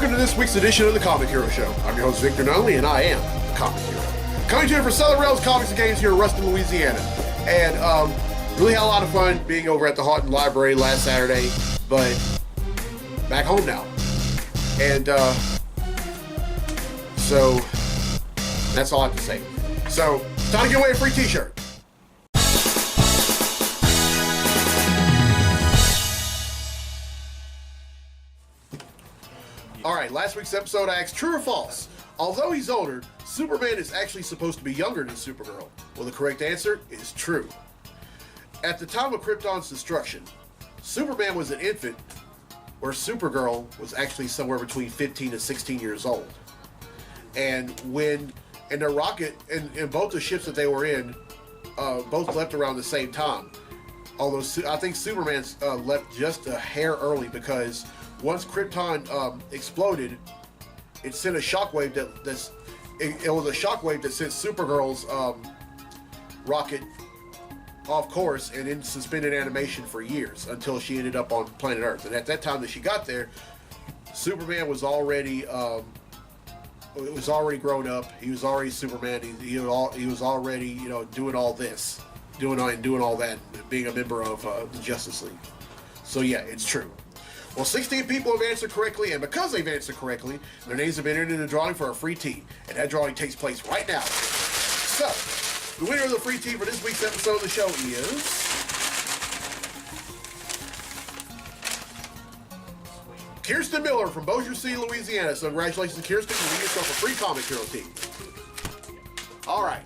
Welcome to this week's edition of the Comic Hero Show. I'm your host, Victor Nunley, and I am the Comic Hero. Coming to you for Southern Rails Comics and Games here in Ruston, Louisiana. And really had a lot of fun being over at the Houghton Library last Saturday, but back home now. And so that's all I have to say. So, it's time to give away a free t-shirt. Alright, last week's episode I asked true or false. Although he's older, Superman is actually supposed to be younger than Supergirl. Well, the correct answer is true. At the time of Krypton's destruction, Superman was an infant, where Supergirl was actually somewhere between 15 and 16 years old. And when in their rocket, in both the ships that they were in, both left around the same time. Although I think Superman left just a hair early because once Krypton exploded, it sent a shockwave it was a shockwave that sent Supergirl's rocket off course and in suspended animation for years until she ended up on planet Earth. And at that time that she got there, Superman was already grown up. He was already Superman. He was already doing all this, doing all that, being a member of the Justice League. So yeah, it's true. Well, 16 people have answered correctly, and because they've answered correctly, their names have been entered in the drawing for a free tee, and that drawing takes place right now. So, the winner of the free tee for this week's episode of the show is Kirsten Miller from Bossier City, Louisiana. So congratulations to Kirsten, you win yourself a free Comic Hero tee. All right,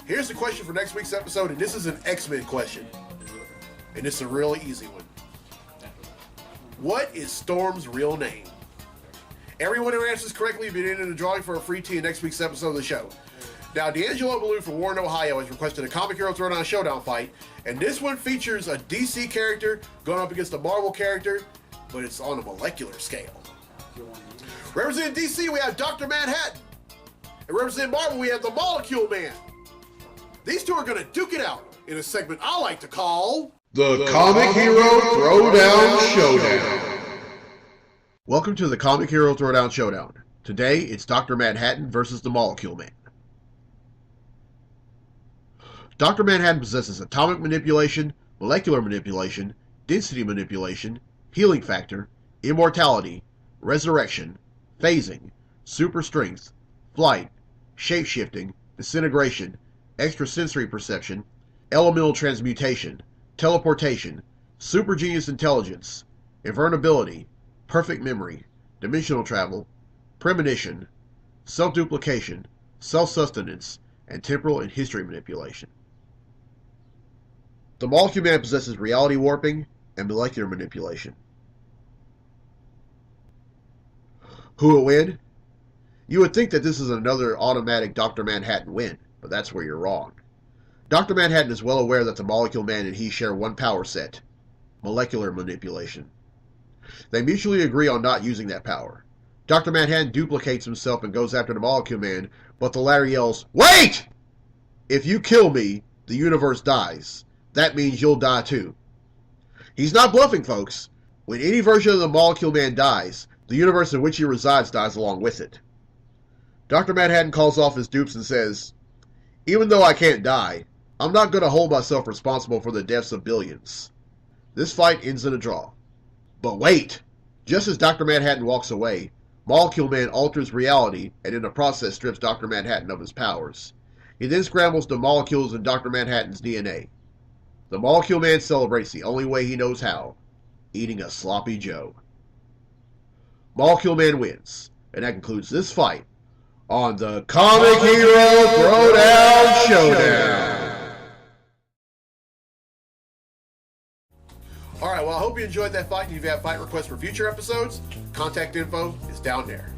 here's the question for next week's episode, and this is an X-Men question, and it's a really easy one. What is Storm's real name? Everyone who answers correctly will be entered in the drawing for a free tee in next week's episode of the show. Now, D'Angelo Ballou from Warren, Ohio has requested a Comic Hero Throwdown Showdown fight, and this one features a DC character going up against a Marvel character, but it's on a molecular scale. Representing DC, we have Dr. Manhattan. And representing Marvel, we have the Molecule Man. These two are going to duke it out in a segment I like to call The Comic Hero Throwdown Showdown. Welcome to the Comic Hero Throwdown Showdown. Today, it's Dr. Manhattan versus the Molecule Man. Dr. Manhattan possesses atomic manipulation, molecular manipulation, density manipulation, healing factor, immortality, resurrection, phasing, super strength, flight, shape-shifting, disintegration, extrasensory perception, elemental transmutation, teleportation, super genius intelligence, invulnerability, perfect memory, dimensional travel, premonition, self-duplication, self-sustenance, and temporal and history manipulation. The Molecule Man possesses reality warping and molecular manipulation. Who will win? You would think that this is another automatic Dr. Manhattan win, but that's where you're wrong. Dr. Manhattan is well aware that the Molecule Man and he share one power set, molecular manipulation. They mutually agree on not using that power. Dr. Manhattan duplicates himself and goes after the Molecule Man, but the latter yells, "Wait! If you kill me, the universe dies. That means you'll die too." He's not bluffing, folks. When any version of the Molecule Man dies, the universe in which he resides dies along with it. Dr. Manhattan calls off his dupes and says, "Even though I can't die, I'm not going to hold myself responsible for the deaths of billions." This fight ends in a draw. But wait! Just as Dr. Manhattan walks away, Molecule Man alters reality and in the process strips Dr. Manhattan of his powers. He then scrambles the molecules in Dr. Manhattan's DNA. The Molecule Man celebrates the only way he knows how, eating a sloppy Joe. Molecule Man wins, and that concludes this fight on the Comic Hero Throwdown Showdown. Alright, well, I hope you enjoyed that fight, and if you have fight requests for future episodes, contact info is down there.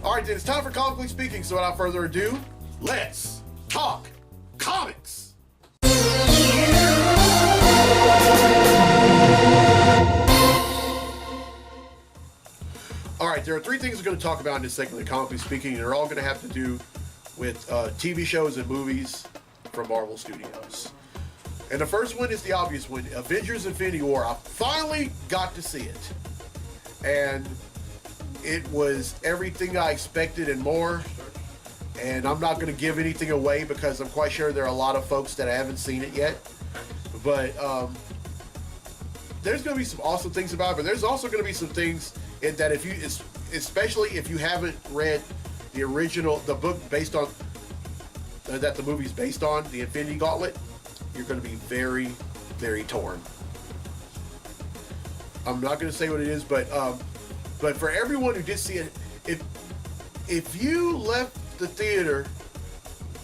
Alright, then it's time for Comically Speaking, so without further ado, let's talk comics! Alright, there are three things we're going to talk about in this segment of Comically Speaking, and they're all going to have to do with TV shows and movies from Marvel Studios. And the first one is the obvious one, Avengers Infinity War. I finally got to see it. And It was everything I expected and more. And I'm not going to give anything away because I'm quite sure there are a lot of folks that haven't seen it yet. But there's going to be some awesome things about it. But there's also going to be some things that if you, especially if you haven't read the original, the book based on, that the movie's based on, the Infinity Gauntlet, you're going to be very, very torn. I'm not going to say what it is, but for everyone who did see it, if you left the theater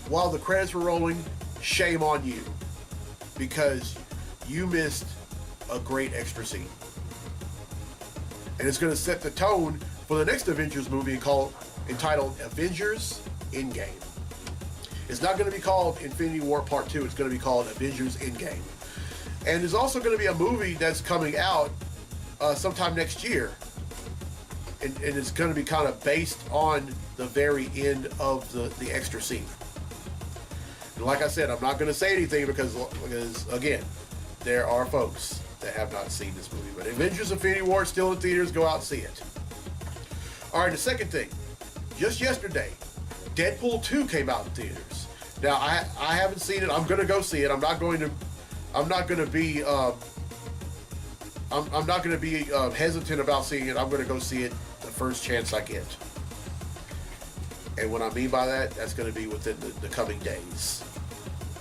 while the credits were rolling, shame on you, because you missed a great extra scene. And it's going to set the tone for the next Avengers movie entitled Avengers Endgame. It's not going to be called Infinity War Part 2. It's going to be called Avengers Endgame. And there's also going to be a movie that's coming out sometime next year. And it's going to be kind of based on the very end of the extra scene. And like I said, I'm not going to say anything because, again, there are folks that have not seen this movie. But Avengers Infinity War is still in theaters. Go out and see it. All right, the second thing. Just yesterday, Deadpool 2 came out in theaters. Now, I haven't seen it. I'm going to go see it. I'm not going to be hesitant about seeing it. I'm going to go see it the first chance I get. And what I mean by that, that's going to be within the coming days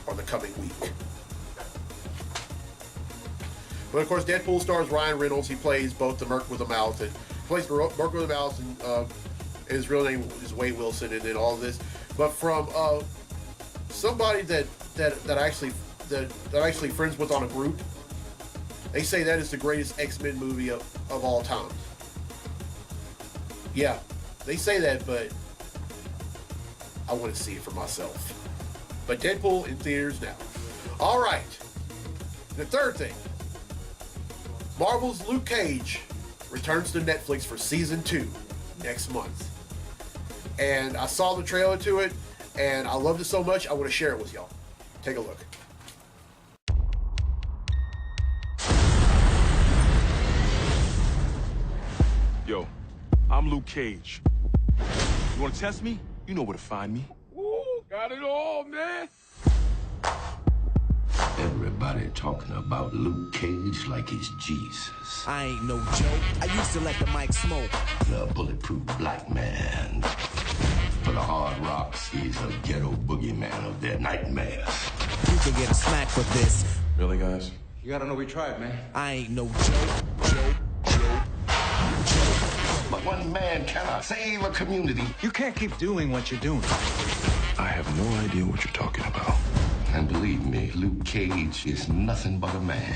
or the coming week. But of course, Deadpool stars Ryan Reynolds. He plays both the Merc with a Mouth and plays the Merc with a Mouth, and his real name is Wade Wilson, and then all this. But from somebody that actually friends with on a group, they say that is the greatest X-Men movie of all time. Yeah, they say that, but I want to see it for myself. But Deadpool in theaters now. All right. The third thing. Marvel's Luke Cage returns to Netflix for season 2 next month. And I saw the trailer to it, and I loved it so much, I want to share it with y'all. Take a look. Yo, I'm Luke Cage. You wanna test me? You know where to find me. Woo, got it all, man. Everybody talking about Luke Cage like he's Jesus. I ain't no joke. I used to let the mic smoke. The bulletproof black man. For the hard rocks, he's a ghetto boogeyman of their nightmares. You can get a smack for this. Really, guys? You gotta know we tried, man. I ain't no joke. But one man cannot save a community. You can't keep doing what you're doing. I have no idea what you're talking about. And believe me, Luke Cage is nothing but a man.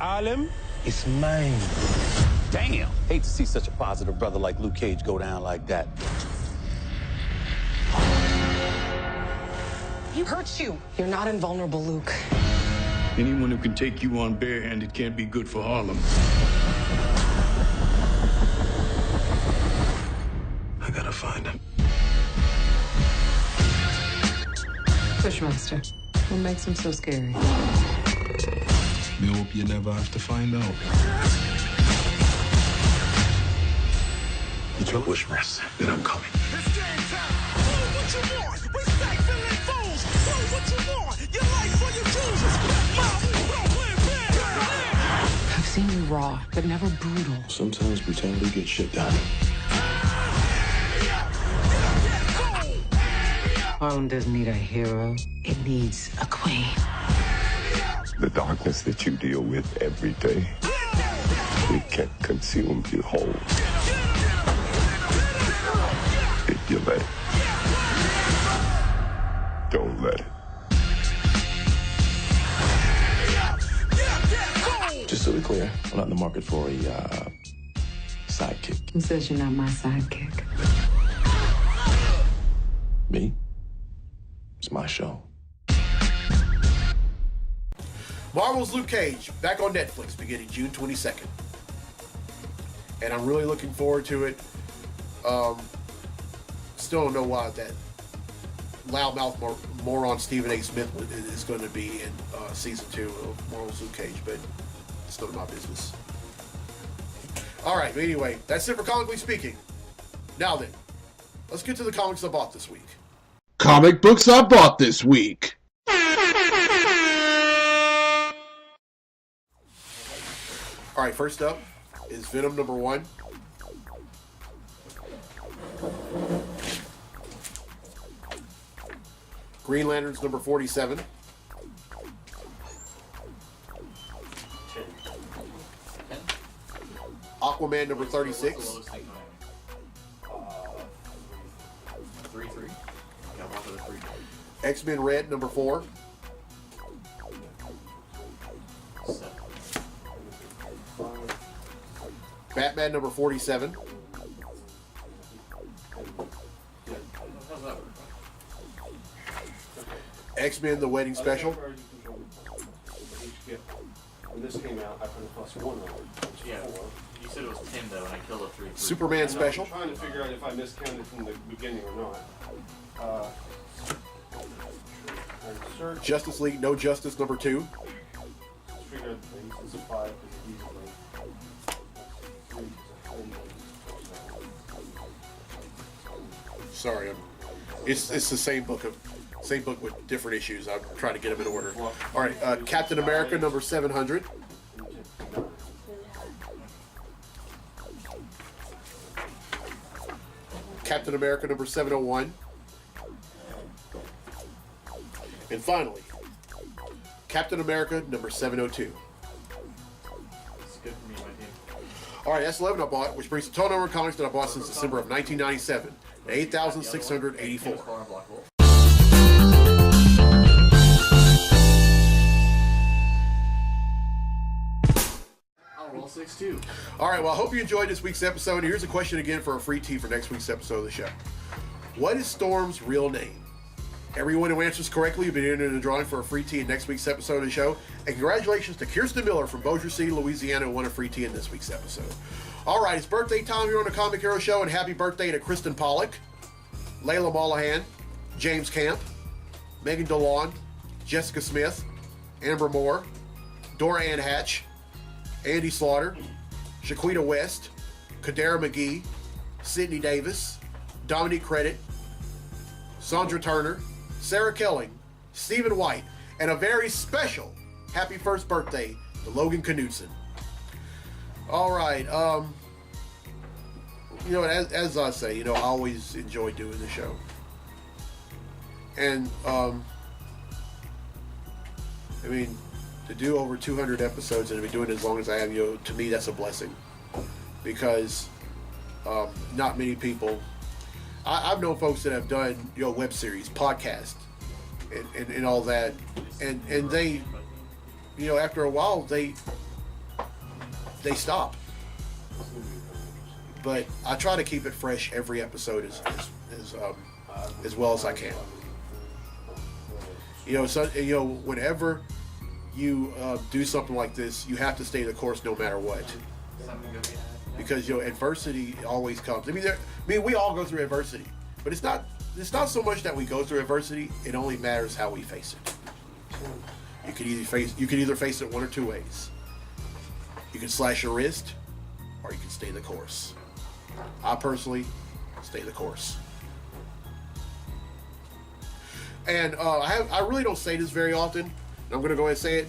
Alim, it's mine. Damn. Hate to see such a positive brother like Luke Cage go down like that. He hurts you. You're not invulnerable, Luke. Anyone who can take you on barehanded can't be good for Harlem. I gotta find him. Bushmaster, what makes him so scary? We hope you never have to find out. You tell Bushmaster that I'm coming. It's game time. Do what you want. We stack filling fools. Do what you want. Your life for your choosers. I've seen you raw, but never brutal. Sometimes brutality gets shit done. Harlem doesn't need a hero. It needs a queen. The darkness that you deal with every day, it can consume you whole. If you let it. Don't let it. Just so we're clear, I'm not in the market for a sidekick. Who says you're not my sidekick? Me? It's my show. Marvel's Luke Cage, back on Netflix beginning June 22nd. And I'm really looking forward to it. Still don't know why that loudmouth moron Stephen A. Smith is going to be in season 2 of Marvel's Luke Cage, but it's none of my business. All right, but anyway, that's it for Comically Speaking. Now then, let's get to the comics I bought this week. Comic books I bought this week. All right, first up is Venom #1. Green Lanterns #47. Aquaman #36. X-Men Red #4. Batman #47. X-Men The Wedding Special. When this came out, I put a +1 on it. Yeah. You said it was 10 though, and I killed a 3. Superman Special. I'm trying to figure out if I miscounted from the beginning or not. Justice League No Justice #2. Figured this is 5 Sorry, it's the same book with different issues. I'm trying to get them in order. All right, Captain America #700. Captain America #701. And finally, Captain America #702. It's good for me, my team. All right, that's 11 I bought, which brings the total number of comics that I bought since December of 1997 to 8,684. I'll roll 6 too. All right, well, I hope you enjoyed this week's episode. Here's a question again for a free tee for next week's episode of the show. What is Storm's real name? Everyone who answers correctly will be entered in the drawing for a free tee in next week's episode of the show. And congratulations to Kirsten Miller from Bossier City, Louisiana, who won a free tee in this week's episode. All right, it's birthday time here on the Comic Hero Show, and happy birthday to Kristen Pollack, Layla Mollahan, James Camp, Megan DeLon, Jessica Smith, Amber Moore, Dora Ann Hatch, Andy Slaughter, Shaquita West, Kadara McGee, Sydney Davis, Dominique Credit, Sandra Turner, Sarah Kelling, Stephen White, and a very special happy first birthday to Logan Knudsen. All right, as I say, I always enjoy doing the show. And, to do over 200 episodes and to be doing it as long as I have, to me, that's a blessing. Because not many people... I've known folks that have done, web series, podcasts, and all that, and they, after a while, they stop. But I try to keep it fresh every episode as well as I can. Whenever you do something like this, you have to stay the course no matter what. Because adversity always comes. We all go through adversity, but it's not so much that we go through adversity. It only matters how we face it. You can either face it one or two ways. You can slash your wrist, or you can stay the course. I personally stay the course. And I really don't say this very often. And I'm going to go ahead and say it.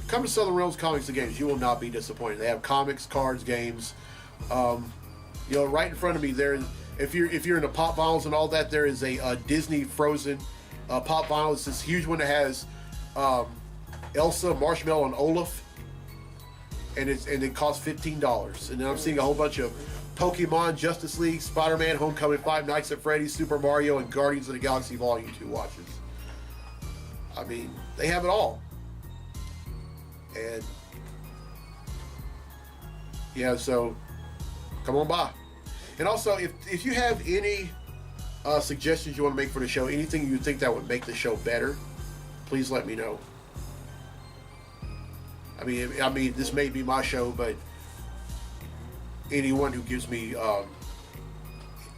Come to Southern Realms Comics and Games. You will not be disappointed. They have comics, cards, games. Right in front of me there. If you're into pop vinyls and all that, there is a Disney Frozen pop vinyl. It's this huge one that has Elsa, Marshmallow, and Olaf, and it costs $15. And then I'm seeing a whole bunch of Pokemon, Justice League, Spider-Man, Homecoming, Five Nights at Freddy's, Super Mario, and Guardians of the Galaxy Volume 2 watches. They have it all. And yeah, so come on by. And also, if you have any suggestions you want to make for the show, anything you think that would make the show better, please let me know. This may be my show, but anyone who gives me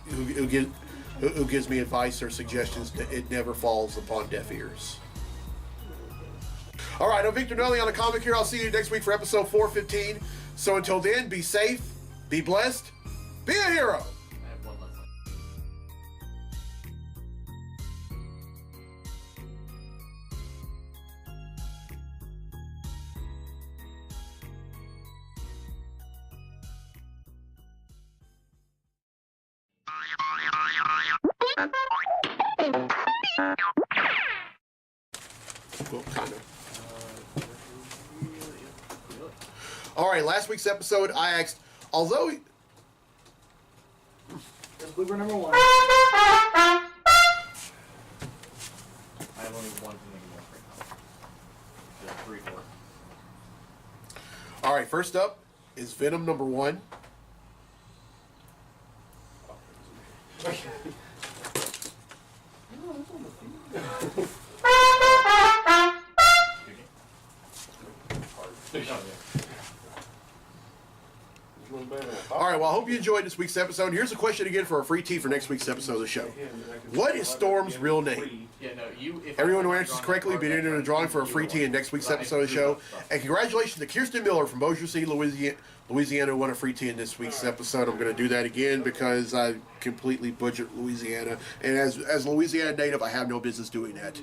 who gives me advice or suggestions, it never falls upon deaf ears. All right, I'm Victor Nully on the Comic Hero. I'll see you next week for episode 415. So until then, be safe, Be blessed. Be a hero. I have one less. Well, kind of. All right, last week's episode, I asked, although... That's blooper number 1. I have only one thing anymore right now. Just 3 more. All right, first up is Venom number 1. All right, well, I hope you enjoyed this week's episode. Here's a question again for a free tee for next week's episode of the show. What is Storm's real name? Everyone who answers correctly will be entered in a drawing for a free tee in next week's episode of the show. And congratulations to Kirsten Miller from Bossier City, Louisiana, who won a free tee in this week's episode. I'm going to do that again because I completely butchered Louisiana. And as a Louisiana native, I have no business doing that.